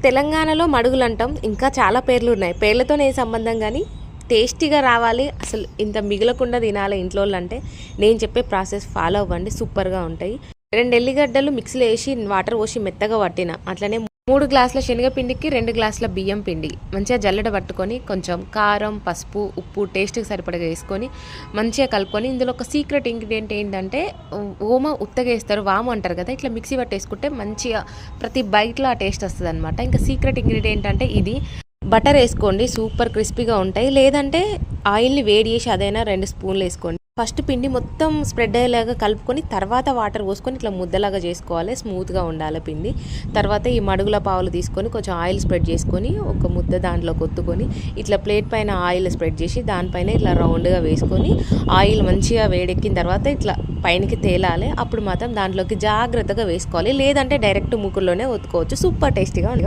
తెలంగాణలో మడుగులు అంటాం, ఇంకా చాలా పేర్లు ఉన్నాయి. పేర్లతోనే సంబంధం కానీ టేస్టీగా రావాలి, అసలు ఇంత మిగలకుండా తినాలి ఇంట్లో అంటే నేను చెప్పే ప్రాసెస్ ఫాలో అవ్వండి, సూపర్గా ఉంటాయి. 2 ఎల్లిగడ్డలు మిక్సీలో వేసి వాటర్ పోసి మెత్తగా పట్టిన, అట్లనే 3 గ్లాసుల శనగపిండికి 2 గ్లాసుల బియ్యం పిండి మంచిగా జల్లెడ పట్టుకొని కొంచెం కారం, పసుపు, ఉప్పు టేస్ట్కి సరిపడగా వేసుకొని మంచిగా కలుపుకొని, ఇందులో ఒక సీక్రెట్ ఇంగ్రీడియంట్ ఏంటంటే ఓమ ఉత్తగా వేస్తారు, వాము అంటారు కదా, ఇట్లా మిక్సీ పట్టేసుకుంటే మంచిగా ప్రతి బైట్లో ఆ టేస్ట్ వస్తుంది అనమాట. ఇంకా సీక్రెట్ ఇంగ్రీడియంట్ అంటే ఇది. బటర్ వేసుకోండి, సూపర్ క్రిస్పీగా ఉంటాయి. లేదంటే ఆయిల్ని వేడి చేసి అదైనా 2 స్పూన్లు వేసుకోండి. ఫస్ట్ పిండి మొత్తం స్ప్రెడ్ అయ్యేలాగా కలుపుకొని తర్వాత వాటర్ పోసుకొని ఇట్లా ముద్దలాగా చేసుకోవాలి, స్మూత్గా ఉండాలి పిండి. తర్వాత ఈ మడుగుల పావులు తీసుకొని కొంచెం ఆయిల్ స్ప్రెడ్ చేసుకొని ఒక ముద్ద దాంట్లో కొత్తుకొని ఇట్లా ప్లేట్ పైన ఆయిల్ స్ప్రెడ్ చేసి దానిపైన ఇట్లా రౌండ్గా వేసుకొని ఆయిల్ మంచిగా వేడెక్కిన తర్వాత ఇట్లా పైనకి తేలాలి. అప్పుడు మాత్రం దాంట్లోకి జాగ్రత్తగా వేసుకోవాలి, లేదంటే డైరెక్ట్ మూకుల్లోనే ఒత్తుకోవచ్చు. సూపర్ టేస్టీగా ఉంటుంది.